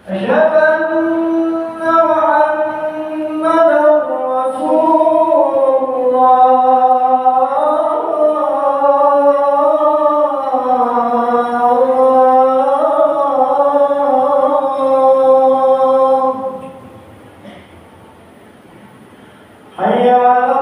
أشهد أن محمدا رسول الله. حي على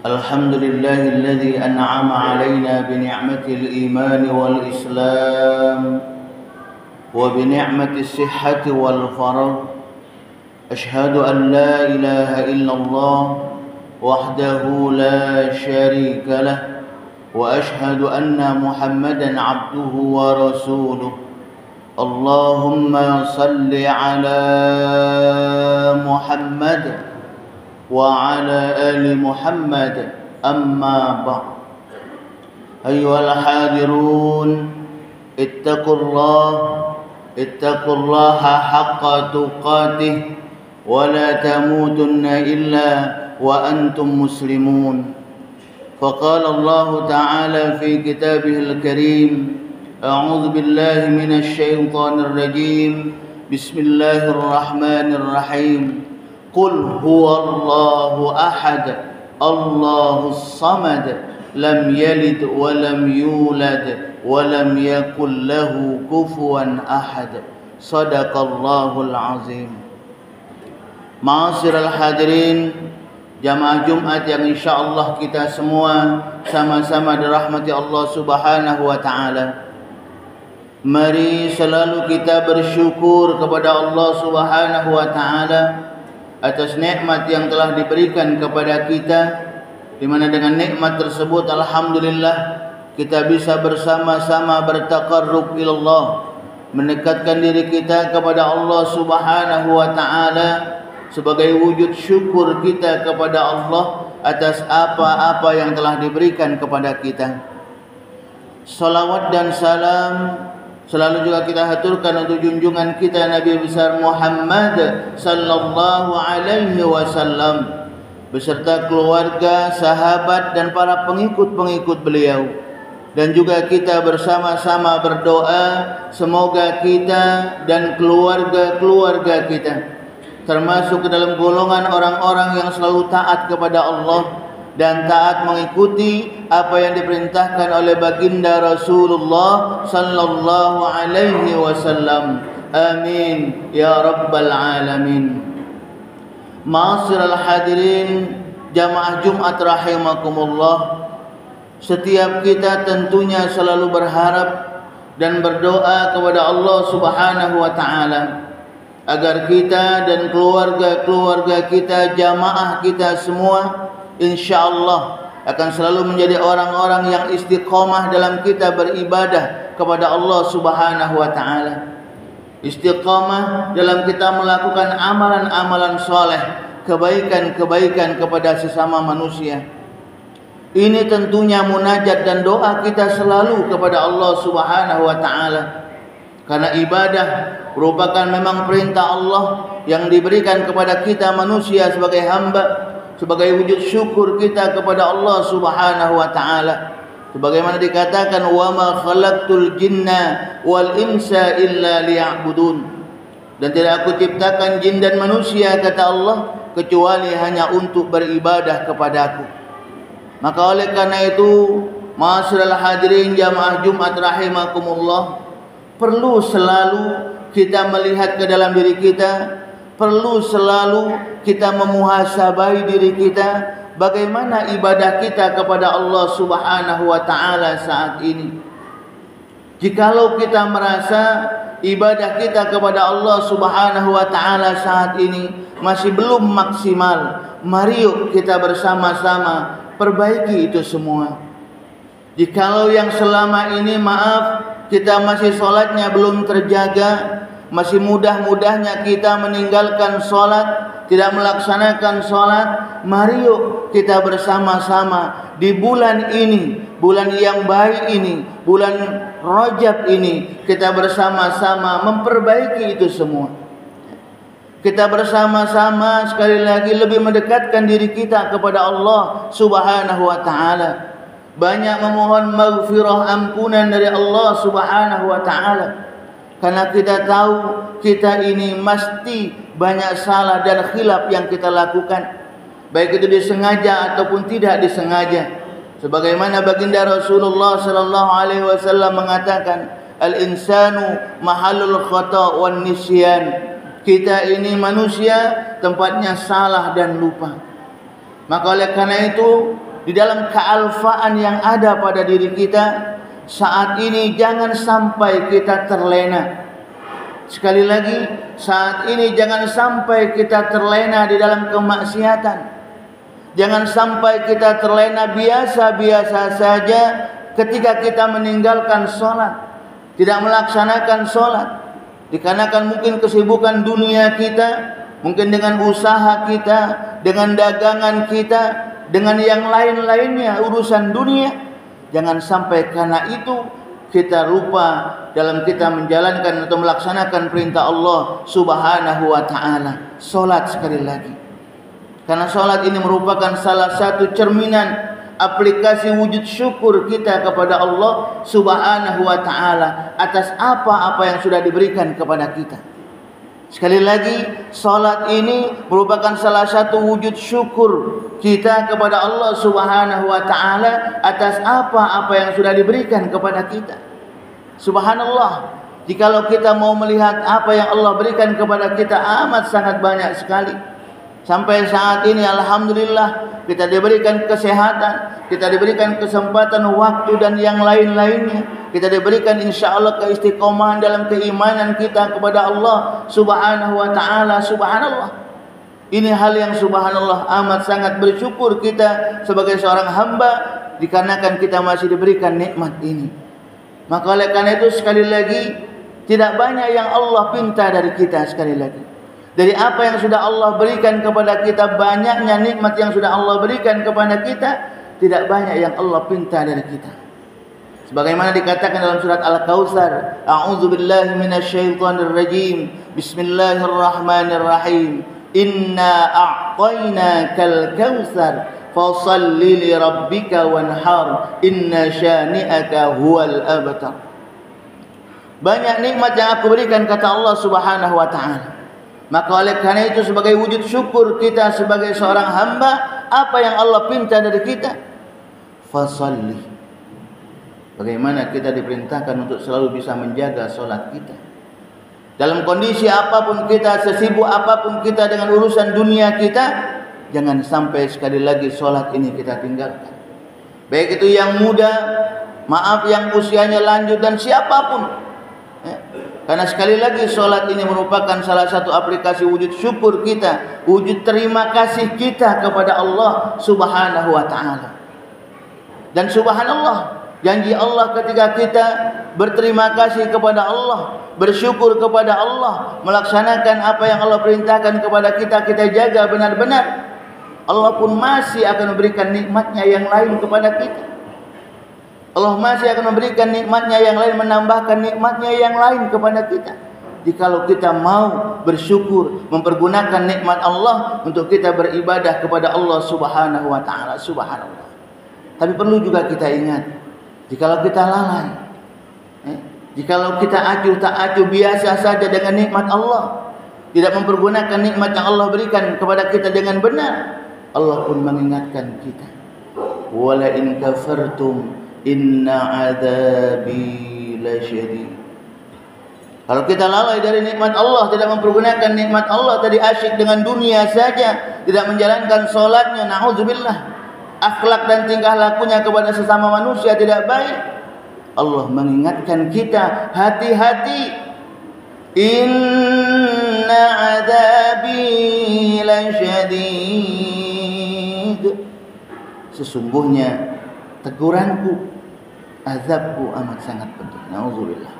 الحمد لله الذي أنعم علينا بنعمة الإيمان والإسلام وبنعمة الصحة والفرج. أشهد أن لا إله إلا الله وحده لا شريك له، وأشهد أن محمدا عبده ورسوله. اللهم صل على محمد وعلى آل محمد. أما بعد، أيها الحاضرون، اتقوا الله حق تقاته ولا تموتن إلا وأنتم مسلمون. فقال الله تعالى في كتابه الكريم: أعوذ بالله من الشيطان الرجيم، بسم الله الرحمن الرحيم. قل هو الله أحد الله الصمد لم يلد ولم يولد ولم يكن له كفوا أحد. صدق الله العظيم. Ma'asyiral hadirin, jamaah Jumat yang insyaallah kita semua sama-sama dirahmati Allah Subhanahu wa taala. Mari selalu kita bersyukur kepada Allah Subhanahu wa taala atas nikmat yang telah diberikan kepada kita, di mana dengan nikmat tersebut alhamdulillah kita bisa bersama-sama bertaqarrub ilallah, mendekatkan diri kita kepada Allah Subhanahu wa taala sebagai wujud syukur kita kepada Allah atas apa-apa yang telah diberikan kepada kita. Salawat dan salam selalu juga kita haturkan untuk junjungan kita Nabi besar Muhammad sallallahu alaihi wasallam beserta keluarga, sahabat dan para pengikut-pengikut beliau. Dan juga kita bersama-sama berdoa semoga kita dan keluarga-keluarga kita termasuk ke dalam golongan orang-orang yang selalu taat kepada Allah dan taat mengikuti apa yang diperintahkan oleh baginda Rasulullah sallallahu alaihi wasallam. Amin ya rabbal alamin. Ma'asyiral hadirin, jamaah Jumat rahimakumullah, setiap kita tentunya selalu berharap dan berdoa kepada Allah Subhanahu wa taala agar kita dan keluarga-keluarga kita, jamaah kita semua insyaallah akan selalu menjadi orang-orang yang istiqamah dalam kita beribadah kepada Allah Subhanahu wa taala. Istiqamah dalam kita melakukan amalan-amalan soleh, kebaikan-kebaikan kepada sesama manusia. Ini tentunya munajat dan doa kita selalu kepada Allah Subhanahu wa taala. Karena ibadah merupakan memang perintah Allah yang diberikan kepada kita manusia sebagai hamba, sebagai wujud syukur kita kepada Allah Subhanahu wa taala. Sebagaimana dikatakan, wa ma khalaqtul jinna wal insa illa liya'budun. Dan tidak aku ciptakan jin dan manusia, kata Allah, kecuali hanya untuk beribadah kepadaku. Maka oleh karena itu, ma'asyiral hadirin jamaah Jumat rahimakumullah, perlu selalu kita melihat ke dalam diri kita, perlu selalu kita memuhasabai diri kita, bagaimana ibadah kita kepada Allah Subhanahu wa taala saat ini. Jikalau kita merasa ibadah kita kepada Allah Subhanahu wa taala saat ini masih belum maksimal, mari yuk kita bersama-sama perbaiki itu semua. Jikalau yang selama ini kita masih sholatnya belum terjaga, masih mudah-mudahnya kita meninggalkan sholat, tidak melaksanakan sholat, mari yuk kita bersama-sama di bulan ini, bulan yang baik ini, bulan Rajab ini, kita bersama-sama memperbaiki itu semua. Kita bersama-sama sekali lagi lebih mendekatkan diri kita kepada Allah Subhanahu wa taala. Banyak memohon maghfirah, ampunan dari Allah Subhanahu wa taala. Karena kita tahu kita ini mesti banyak salah dan khilaf yang kita lakukan, baik itu disengaja ataupun tidak disengaja. Sebagaimana baginda Rasulullah sallallahu alaihi wasallam mengatakan, al-insanu mahallul khata' wan nisyan. Kita ini manusia, tempatnya salah dan lupa. Maka oleh karena itu, di dalam kealfaan yang ada pada diri kita saat ini, jangan sampai kita terlena. Sekali lagi, saat ini jangan sampai kita terlena di dalam kemaksiatan. Jangan sampai kita terlena biasa-biasa saja ketika kita meninggalkan sholat, tidak melaksanakan sholat. Dikarenakan mungkin kesibukan dunia kita, mungkin dengan usaha kita, dengan dagangan kita, dengan yang lain-lainnya urusan dunia. Jangan sampai karena itu kita lupa dalam kita menjalankan atau melaksanakan perintah Allah Subhanahu wa taala. Salat sekali lagi. Karena salat ini merupakan salah satu cerminan aplikasi wujud syukur kita kepada Allah Subhanahu wa taala atas apa-apa yang sudah diberikan kepada kita. Sekali lagi, salat ini merupakan salah satu wujud syukur kita kepada Allah Subhanahu wa taala atas apa-apa yang sudah diberikan kepada kita. Subhanallah, jikalau kita mau melihat apa yang Allah berikan kepada kita amat sangat banyak sekali. Sampai saat ini alhamdulillah kita diberikan kesehatan, kita diberikan kesempatan waktu dan yang lain-lainnya. Kita diberikan insyaallah keistiqomahan dalam keimanan kita kepada Allah Subhanahu wa taala. Subhanallah. Ini hal yang subhanallah amat sangat bersyukur kita sebagai seorang hamba dikarenakan kita masih diberikan nikmat ini. Maka oleh karena itu sekali lagi tidak banyak yang Allah pinta dari kita. Sekali lagi, dari apa yang sudah Allah berikan kepada kita, banyaknya nikmat yang sudah Allah berikan kepada kita, tidak banyak yang Allah pinta dari kita. Sebagaimana dikatakan dalam surat Al-Kautsar, a'udzubillahi minasyaitonir rajim, bismillahirrahmanirrahim, inna a'tainakal kautsar fashalli li rabbika wanhar, inna syani'aka huwal abtar. Banyak nikmat yang aku berikan, kata Allah Subhanahu wa taala. Maka oleh karena itu sebagai wujud syukur kita sebagai seorang hamba, apa yang Allah pinta dari kita? Fasalli. Bagaimana kita diperintahkan untuk selalu bisa menjaga solat kita. Dalam kondisi apapun kita, sesibuk apapun kita dengan urusan dunia kita, jangan sampai sekali lagi solat ini kita tinggalkan. Baik itu yang muda, maaf yang usianya lanjut dan siapapun. Karena sekali lagi solat ini merupakan salah satu aplikasi wujud syukur kita, wujud terima kasih kita kepada Allah Subhanahu wa taala. Dan subhanallah, janji Allah ketika kita berterima kasih kepada Allah, bersyukur kepada Allah, melaksanakan apa yang Allah perintahkan kepada kita, kita jaga benar-benar. Allah pun masih akan memberikan nikmatnya yang lain kepada kita. Allah masih akan memberikan nikmatnya yang lain, menambahkan nikmatnya yang lain kepada kita. Jikalau kita mau bersyukur, mempergunakan nikmat Allah untuk kita beribadah kepada Allah Subhanahu wa taala. Subhanallah. Tapi perlu juga kita ingat, jikalau kita lalai, jikalau kita acuh tak acuh biasa saja dengan nikmat Allah, tidak mempergunakan nikmat yang Allah berikan kepada kita dengan benar, Allah pun mengingatkan kita, wala in kafartum inna adzabi lasyadid. Kalau kita lalai dari nikmat Allah, tidak mempergunakan nikmat Allah, tadi asyik dengan dunia saja, tidak menjalankan solatnya, na'udzubillah, akhlak dan tingkah lakunya kepada sesama manusia tidak baik, Allah mengingatkan kita, hati-hati, inna adzabi lasyadid, sesungguhnya teguranku, azabku amat sangat pedih. Na'udzubillah.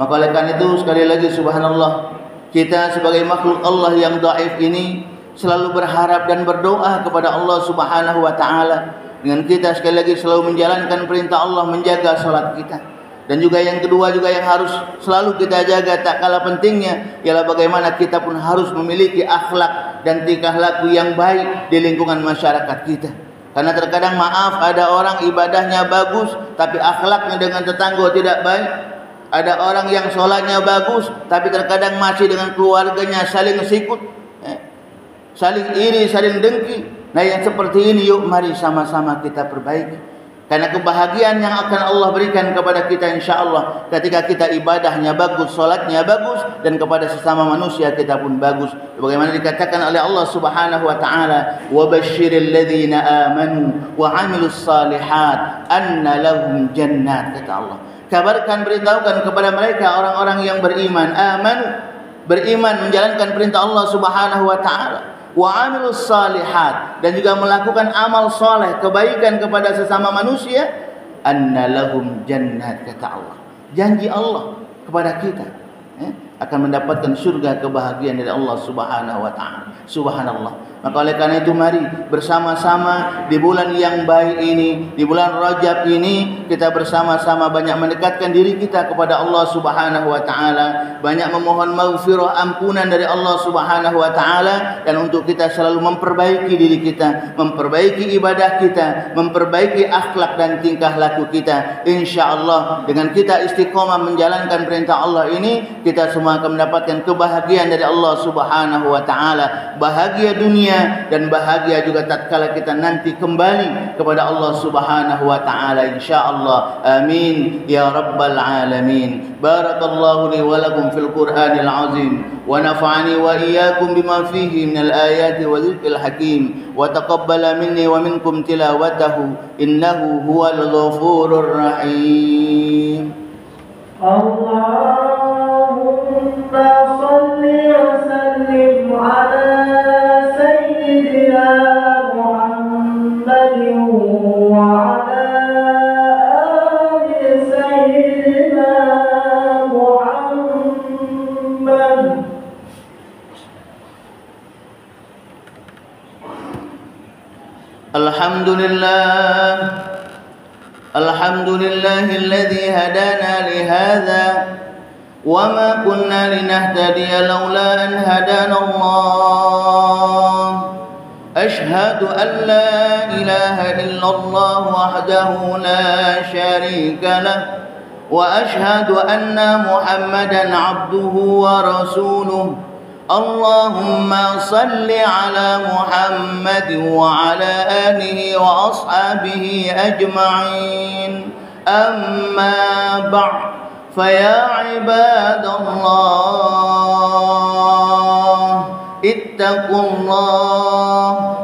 Maka oleh karena itu sekali lagi subhanallah, kita sebagai makhluk Allah yang dhaif ini selalu berharap dan berdoa kepada Allah Subhanahu wa taala, dengan kita sekali lagi selalu menjalankan perintah Allah, menjaga salat kita. Dan juga yang kedua juga yang harus selalu kita jaga tak kalah pentingnya ialah bagaimana kita pun harus memiliki akhlak dan tingkah laku yang baik di lingkungan masyarakat kita. Karena terkadang maaf, ada orang ibadahnya bagus tapi akhlaknya dengan tetangga tidak baik. Ada orang yang sholatnya bagus tapi terkadang masih dengan keluarganya saling sikut, saling iri, saling dengki. Nah yang seperti ini yuk mari sama-sama kita perbaiki. Karena kebahagiaan yang akan Allah berikan kepada kita insyaAllah ketika kita ibadahnya bagus, sholatnya bagus, dan kepada sesama manusia kita pun bagus. Bagaimana dikatakan oleh Allah Subhanahu wa taala, wa basyiril ladzina amanu wa 'amilus shalihat anna lahum jannat, kata Allah. Kabarkan, beritahukan kepada mereka orang-orang yang beriman, amanu, beriman menjalankan perintah Allah Subhanahu wa taala, wa 'amilus shalihat, dan juga melakukan amal soleh, kebaikan kepada sesama manusia, anna lahum jannat, kata Allah. Janji Allah kepada kita akan mendapatkan surga, kebahagiaan dari Allah Subhanahu wa taala. Subhanallah. Maka oleh karena itu mari bersama-sama di bulan yang baik ini, di bulan Rajab ini, kita bersama-sama banyak mendekatkan diri kita kepada Allah Subhanahu wa taala, banyak memohon maghfirah, ampunan dari Allah Subhanahu wa taala, dan untuk kita selalu memperbaiki diri kita, memperbaiki ibadah kita, memperbaiki akhlak dan tingkah laku kita. Insyaallah dengan kita istiqomah menjalankan perintah Allah ini, kita semua akan mendapatkan kebahagiaan dari Allah Subhanahu wa taala, bahagia dunia dan bahagia juga tatkala kita nanti kembali kepada Allah Subhanahu wa taala insyaallah. Amin ya rabbal alamin. Barakallahu li wa lakum fil Qur'anil azim wa nafa'ani wa iyyakum bima fihi minal ayati wa dzikril hakim wa taqabbala minni wa minkum tilawatahu innahu huwal ghafurur rahim. Allahumma shalli wa sallim ala sayyidina Muhammadin wa ala ali sayyidina Muhammad. Alhamdulillah. Alhamdulillahilladzi hadana li hadza wa ma kunna linahtadiya laula an hadana Allah. Ashhadu an la ilaha illallah wahdahu la syarika lah wa ashhadu anna Muhammadan abduhu wa rasuluh. Allahumma salli ala Muhammad wa ala alihi wa ashabihi ajma'in. Amma ba'd, faya ibadallah,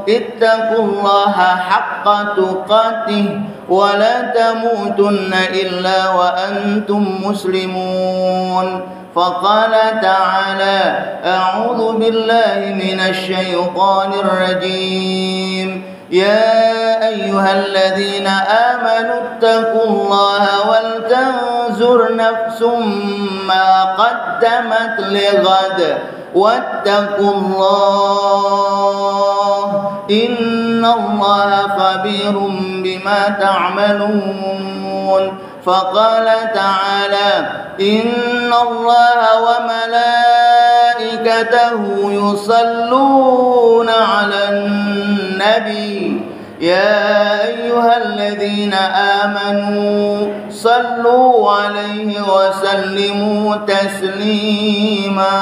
ittaqullaha haqqa tuqatih wa la tamutunna illa wa antum muslimun. فقال تعالى أعوذ بالله من الشيطان الرجيم يا أيها الذين آمنوا اتقوا الله ولتنظر نفس ما قدمت لغد واتقوا الله إن الله خبير بما تعملون. فقال تعالى إن الله وملائكته يصلون على النبي يا أيها الذين آمنوا صلوا عليه وسلموا تسليما.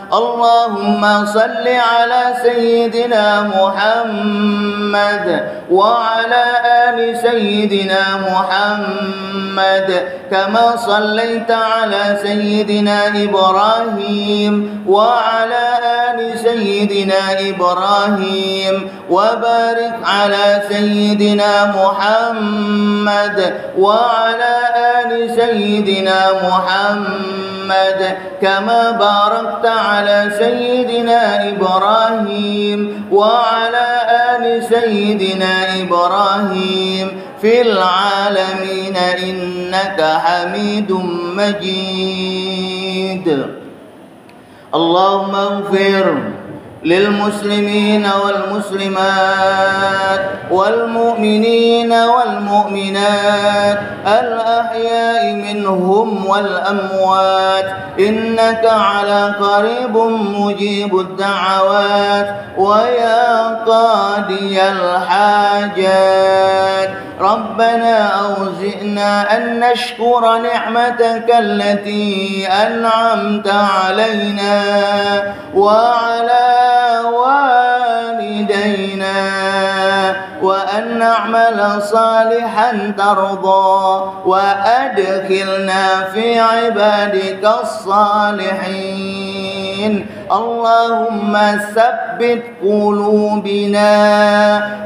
اللهم صل على سيدنا محمد وعلى آل سيدنا محمد كما صليت على سيدنا إبراهيم وعلى آل سيدنا إبراهيم وبارك على سيدنا محمد وعلى آل سيدنا محمد كما باركت على سيدنا إبراهيم وعلى آل سيدنا إبراهيم في العالمين إنك حميد مجيد. اللهم اغفر للمسلمين والمسلمات والمؤمنين والمؤمنات الأحياء منهم والأموات إنك على قريب مجيب الدعوات ويا قاضي الحاجات. ربنا أوزئنا أن نشكر نعمتك التي أنعمت علينا وعلى والدينا وأن نعمل صالحا ترضى وأدخلنا في عبادك الصالحين. اللهم ثبت قلوبنا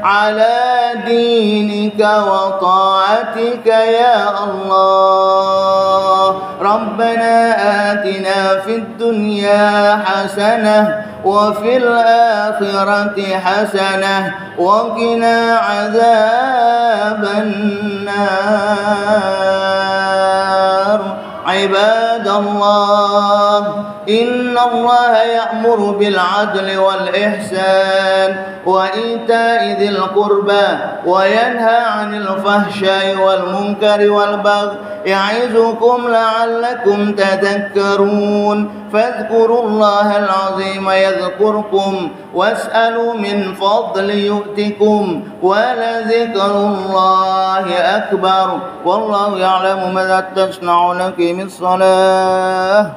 على دينك وطاعتك يا الله. ربنا آتنا في الدنيا حسنة وفي الآخرة حسنة وقنا عذاب النار. عباد الله إن الله يأمر بالعدل والإحسان وإيتاء ذي القربى وينهى عن الفحشاء والمنكر والبغي يعظكم لعلكم تذكرون. فاذكروا الله العظيم يذكركم واسألوا من فضل يؤتكم ولذكر الله أكبر والله يعلم ماذا تصنعون. من الصلاة